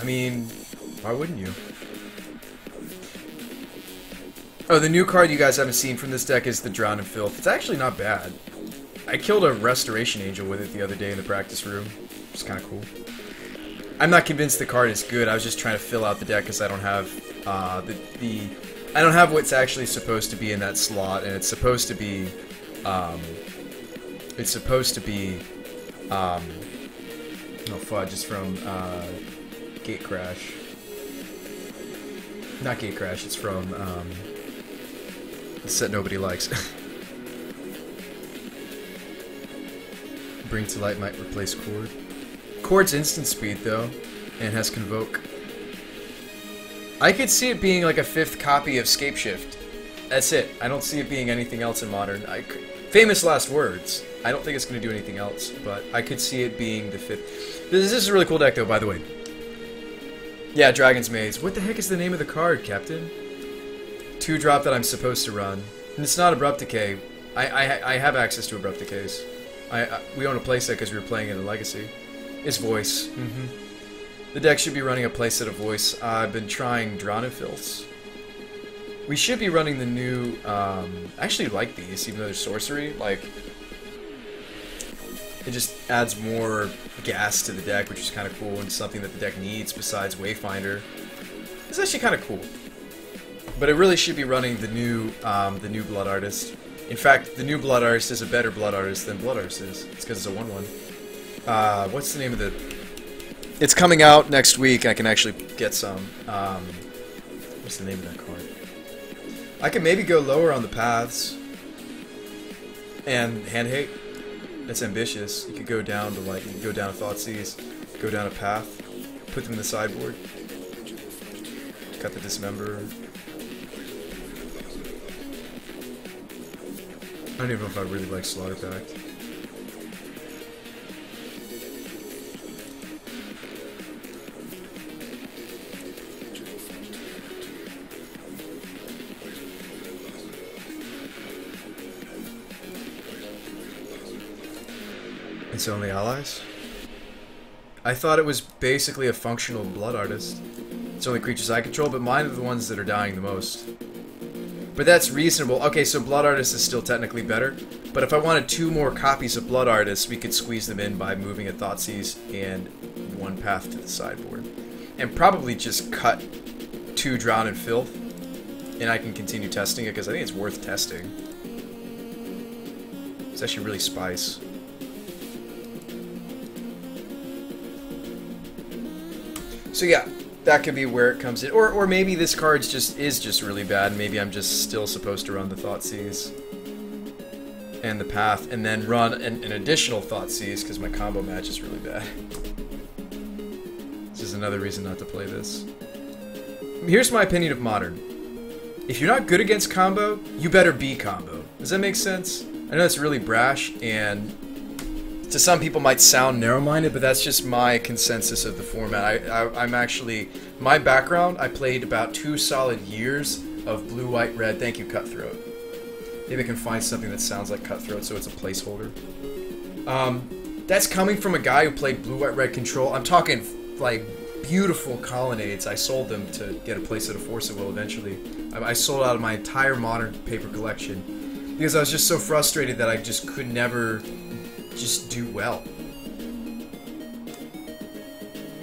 I mean, why wouldn't you? Oh, the new card you guys haven't seen from this deck is the Drown in Filth. It's actually not bad. I killed a Restoration Angel with it the other day in the practice room. It's kind of cool. I'm not convinced the card is good. I was just trying to fill out the deck because I don't have I don't have what's actually supposed to be in that slot, and it's supposed to be oh fudge, it's from Gate Crash. Not Gate Crash, it's from the set nobody likes. Bring to Light might replace Chord. Chord's instant speed though, and has Convoke. I could see it being like a 5th copy of Scape Shift. That's it. I don't see it being anything else in Modern. Famous last words. I don't think it's going to do anything else, but I could see it being the 5th. This is a really cool deck though, by the way. Yeah, Dragon's Maze. What the heck is the name of the card, Captain? 2-drop that I'm supposed to run. And it's not Abrupt Decay. I have access to Abrupt Decays. We own a playset because we were playing in the Legacy. It's Voice. The deck should be running a playset of Voice. I've been trying Drown in Filths. We should be running the new... I actually like these, even though they're sorcery. Like, it just adds more gas to the deck, which is kind of cool, and something that the deck needs besides Wayfinder. It's actually kind of cool. But it really should be running the new Blood Artist. In fact, the new Blood Artist is a better Blood Artist than Blood Artist is. It's because it's a 1/1. What's the name of the... It's coming out next week. I can actually get some. What's the name of that card? I could maybe go lower on the paths. And Hand Hate. That's ambitious. You could go down to, like, you could go down a Thoughtseize, go down a path, put them in the sideboard, cut the Dismember. I don't even know if I really like Slaughter Pact. It's only allies? I thought it was basically a functional Blood Artist. It's only creatures I control, but mine are the ones that are dying the most. But that's reasonable. Okay, so Blood Artist is still technically better, but if I wanted 2 more copies of Blood Artist, we could squeeze them in by moving a Thoughtseize and 1 path to the sideboard. And probably just cut 2 Drown in Filth, and I can continue testing it, because I think it's worth testing. It's actually really spice. So yeah, that could be where it comes in. Or maybe this card is just really bad, and maybe I'm just still supposed to run the Thoughtseize and the path, and then run an additional Thoughtseize, because my combo match is really bad. This is another reason not to play this. Here's my opinion of Modern. If you're not good against combo, you better be combo. Does that make sense? I know it's really brash, and to some people might sound narrow-minded, but that's just my consensus of the format. I'm actually... My background, I played about 2 solid years of blue, white, red. Thank you, Cutthroat. Maybe I can find something that sounds like Cutthroat so it's a placeholder. That's coming from a guy who played blue, white, red control. I'm talking, like, beautiful colonnades. I sold them to get a playset of Force of Will eventually. I sold out of my entire Modern paper collection because I was just so frustrated that I just could never... just do well.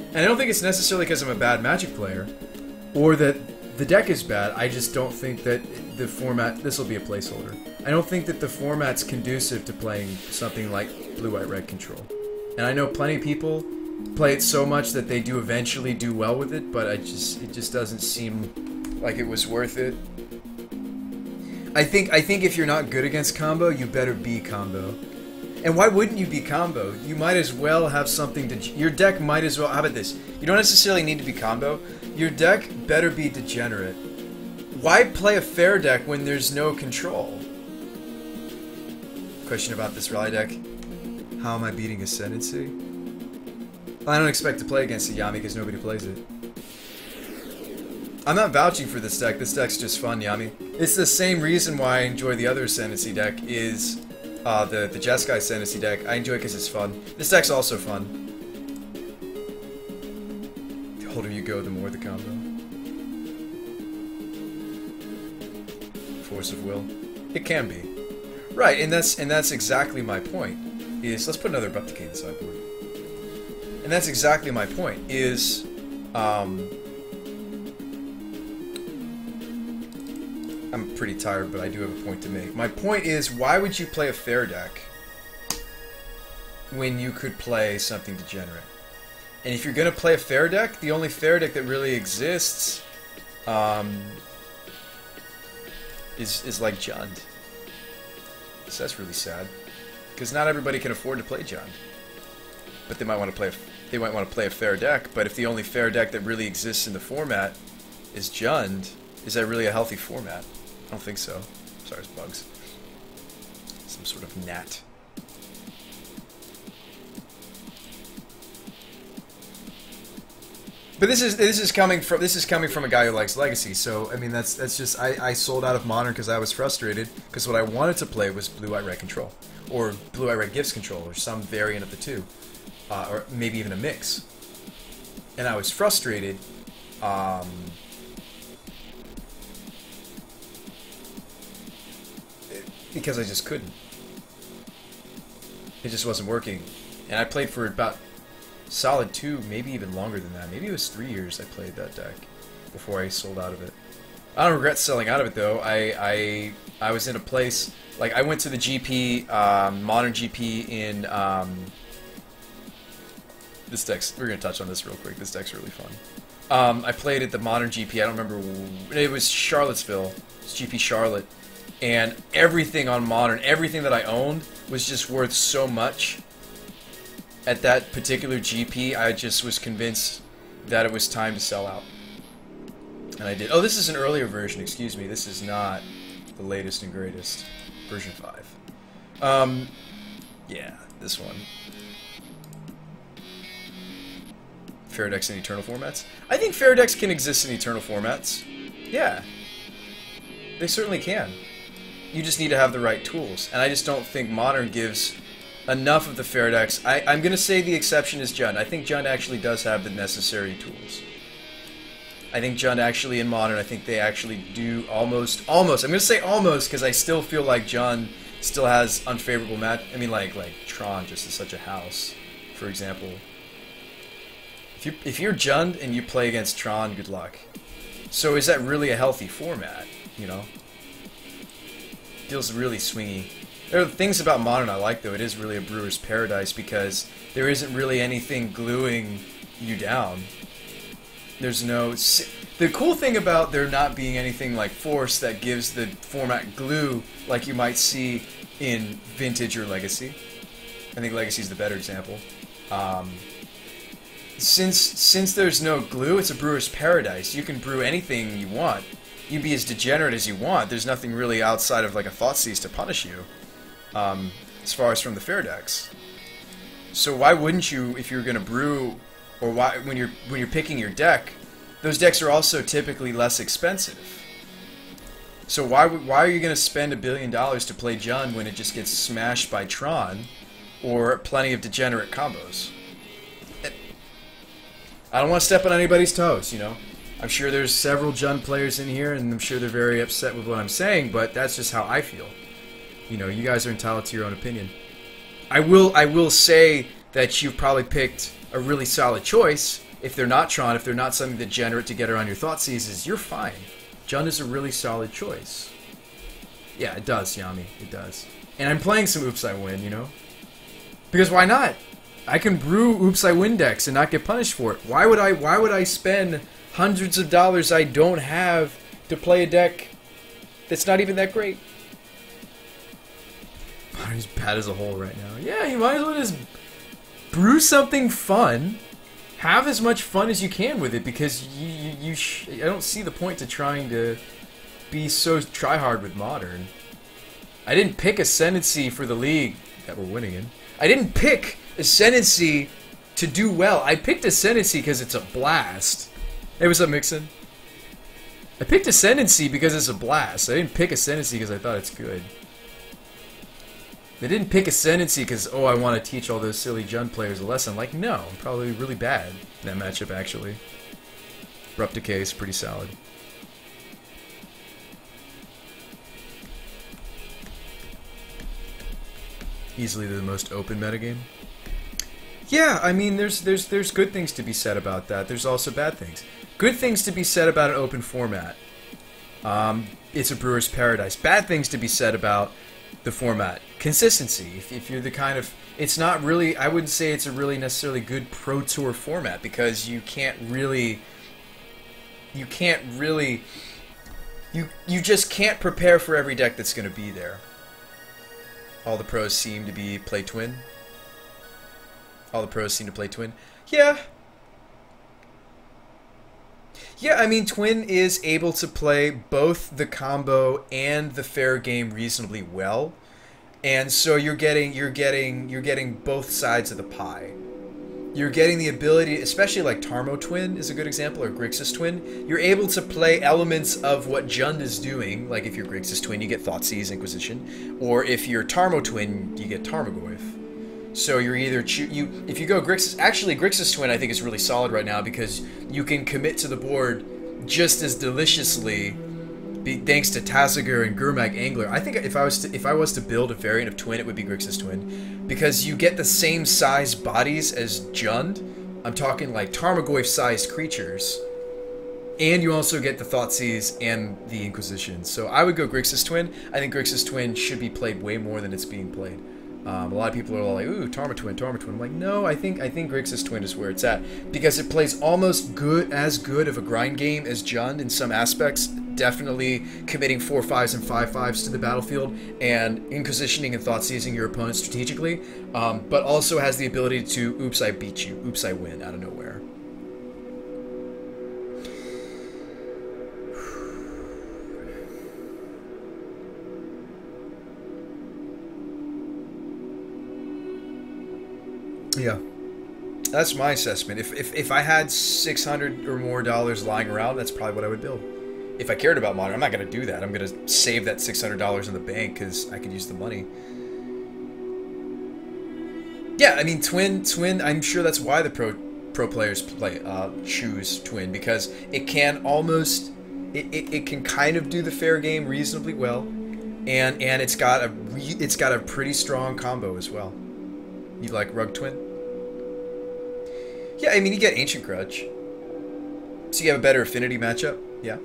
And I don't think it's necessarily because I'm a bad Magic player, or that the deck is bad. I just don't think that the format... This will be a placeholder. I don't think that the format's conducive to playing something like Blue, White, Red Control. And I know plenty of people play it so much that they do eventually do well with it, but it just doesn't seem like it was worth it. I think if you're not good against combo, you better be combo. And why wouldn't you be combo? You might as well have something to... Your deck might as well... How about this? You don't necessarily need to be combo. Your deck better be degenerate. Why play a fair deck when there's no control? Question about this rally deck. How am I beating Ascendancy? I don't expect to play against a Yami because nobody plays it. I'm not vouching for this deck. This deck's just fun, Yami. It's the same reason why I enjoy the other Ascendancy deck is... the Jeskai Ascendancy deck. I enjoy it because it's fun. This deck's also fun. older you go, the more the combo. Force of will. It can be. Right, and that's exactly my point. Is let's put another Replicate in the sideboard. And that's exactly my point. Is I'm pretty tired, but I do have a point to make. My point is, why would you play a fair deck when you could play something degenerate? And if you're going to play a fair deck, the only fair deck that really exists is like Jund. So that's really sad, because not everybody can afford to play Jund. But they might want to play a fair deck. But if the only fair deck that really exists in the format is Jund, is that really a healthy format? I don't think so. Sorry, it's bugs. Some sort of gnat. But this is coming from a guy who likes Legacy. So I mean, that's just I sold out of Modern because I was frustrated, because what I wanted to play was Blue-Eye Red Control, or Blue-Eye Red Gifts Control, or some variant of the two, or maybe even a mix. And I was frustrated. Because I just couldn't. It just wasn't working. And I played for about solid 2, maybe even longer than that. Maybe it was 3 years I played that deck before I sold out of it. I don't regret selling out of it though. I was in a place, like I went to the GP, Modern GP in this deck's, we're gonna touch on this real quick. This deck's really fun. I played at the Modern GP. I don't remember. It was Charlottesville. It's GP Charlotte. And everything on Modern, everything that I owned, was just worth so much. At that particular GP, I just was convinced that it was time to sell out. And I did. Oh, this is an earlier version, excuse me. This is not the latest and greatest. Version 5. Yeah, this one. Fair decks in Eternal formats? I think fair decks can exist in Eternal formats. Yeah. They certainly can. You just need to have the right tools. And I just don't think Modern gives enough of the fair decks. I'm going to say the exception is Jund. I think Jund actually does have the necessary tools. I think Jund actually in Modern, I think they actually do almost. I'm going to say almost because I still feel like Jund still has unfavorable match. I mean, like Tron just is such a house, for example. If you're Jund and you play against Tron, good luck. So is that really a healthy format, you know? Feels really swingy. There are things about Modern I like, though. It is really a brewer's paradise because there isn't really anything gluing you down. There's no... The cool thing about there not being anything like Force that gives the format glue like you might see in Vintage or Legacy. I think Legacy is the better example. Since there's no glue, it's a brewer's paradise. You can brew anything you want. You can be as degenerate as you want. There's nothing really outside of like a Thoughtseize to punish you, as far as from the fair decks. So why wouldn't you, if you're gonna brew, or why when you're picking your deck, those decks are also typically less expensive. So why are you gonna spend $1 billion to play Jund when it just gets smashed by Tron, or plenty of degenerate combos? I don't want to step on anybody's toes, you know. I'm sure there's several Jund players in here, and I'm sure they're very upset with what I'm saying, but that's just how I feel. You know, you guys are entitled to your own opinion. I will say that you've probably picked a really solid choice. If they're not Tron, if they're not something degenerate to get around your Thoughtseizes, you're fine. Jund is a really solid choice. Yeah, it does, Yami. It does. And I'm playing some Oops I Win, you know? Because why not? I can brew Oops I Win decks and not get punished for it. Why would I spend hundreds of dollars I don't have to play a deck that's not even that great? Modern's bad as a whole right now. Yeah, you might as well just brew something fun. Have as much fun as you can with it, because I don't see the point to trying to be so try-hard with Modern. I didn't pick Ascendancy for the league that we're winning in. I didn't pick Ascendancy to do well. I picked Ascendancy because it's a blast. Hey, what's up, Mixon? I picked Ascendancy because it's a blast. I didn't pick Ascendancy because I thought it's good. I didn't pick Ascendancy because, oh, I want to teach all those silly Jund players a lesson. Like, no, I'm probably really bad in that matchup, actually. Abrupt Decay is pretty solid. Easily the most open metagame. Yeah, I mean, there's good things to be said about that. There's also bad things. Good things to be said about an open format. It's a brewer's paradise. Bad things to be said about the format. Consistency. If you're the kind of... It's not really... I wouldn't say it's a really necessarily good Pro Tour format because you can't really... You just can't prepare for every deck that's going to be there. All the pros seem to play Twin. All the pros seem to play Twin. Yeah. Yeah, I mean, Twin is able to play both the combo and the fair game reasonably well. And so you're getting both sides of the pie. You're getting the ability, especially like Tarmo Twin is a good example, or Grixis Twin. You're able to play elements of what Jund is doing. Like if you're Grixis Twin, you get Thoughtseize, Inquisition, or if you're Tarmo Twin, you get Tarmogoyf. So you're either if you go Grixis. Actually, Grixis Twin I think is really solid right now because you can commit to the board just as deliciously. Thanks to Tazagur and Gurmag Angler. I think if I was to build a variant of Twin, it would be Grixis Twin. Because you get the same size bodies as Jund. I'm talking like Tarmogoyf-sized creatures. And you also get the Thoughtseize and the Inquisition. So I would go Grixis Twin. I think Grixis Twin should be played way more than it's being played. A lot of people are like, ooh, Tarmo Twin, Tarmo Twin. I'm like, no, I think Grixis Twin is where it's at. Because it plays almost as good of a grind game as Jund in some aspects. Definitely committing 4/5s and 5/5s to the battlefield and inquisitioning and Thoughtseizing your opponent strategically. But also has the ability to, oops, I beat you. Oops, I win out of nowhere. Yeah, that's my assessment. If I had $600 or more lying around, that's probably what I would build. If I cared about Modern, I'm not going to do that. I'm going to save that $600 in the bank because I could use the money. Yeah, I mean, Twin. I'm sure that's why the pro players choose Twin, because it can almost, it can kind of do the fair game reasonably well, and it's got a pretty strong combo as well. You like Rug Twin? Yeah, I mean, you get Ancient Grudge. So you have a better affinity matchup, yeah.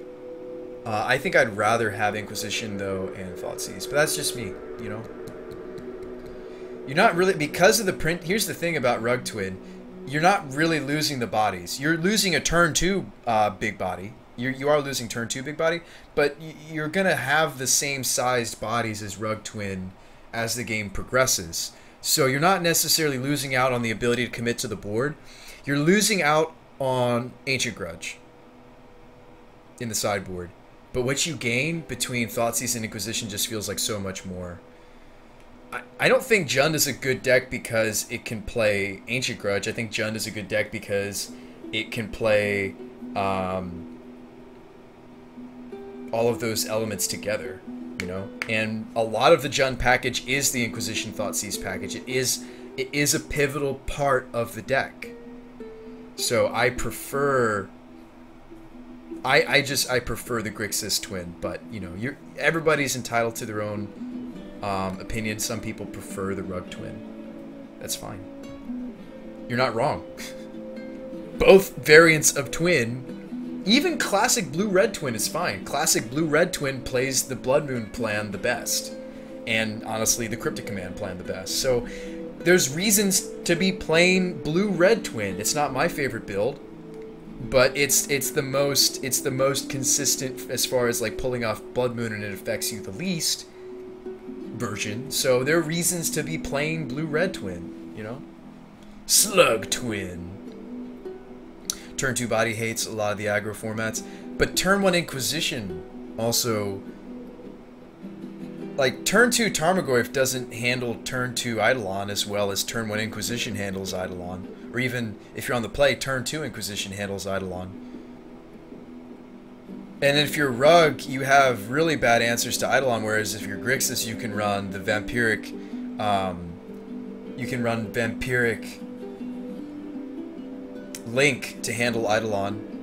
I think I'd rather have Inquisition, though, and Thoughtseize. But that's just me, you know? You're not really... Because of the print... Here's the thing about Rug Twin. You're not really losing the bodies. You're losing a turn 2 big body. You are losing turn 2 big body. But you're going to have the same sized bodies as Rug Twin as the game progresses. So you're not necessarily losing out on the ability to commit to the board. You're losing out on Ancient Grudge in the sideboard. But what you gain between Thoughtseize and Inquisition just feels like so much more. I don't think Jund is a good deck because it can play Ancient Grudge. I think Jund is a good deck because it can play all of those elements together. You know, and a lot of the Jund package is the Inquisition Thoughtseize package. It is a pivotal part of the deck. So I prefer. I prefer the Grixis Twin, but you know, everybody's entitled to their own opinion. Some people prefer the Rug Twin. That's fine. You're not wrong. Both variants of Twin. Even classic Blue-Red Twin is fine. Classic Blue-Red Twin plays the Blood Moon plan the best. And honestly, the Cryptic Command plan the best. So there's reasons to be playing Blue-Red Twin. It's not my favorite build, but it's the most consistent as far as like pulling off Blood Moon and it affects you the least version. So there are reasons to be playing Blue-Red Twin, you know? Slug Twin. Turn 2 body hates a lot of the aggro formats, but turn 1 Inquisition also, like turn 2 Tarmogoyf doesn't handle turn 2 Eidolon as well as turn 1 Inquisition handles Eidolon, or even if you're on the play, turn 2 Inquisition handles Eidolon. And if you're Rug, you have really bad answers to Eidolon, whereas if you're Grixis, you can run the Vampiric, Link to handle Eidolon,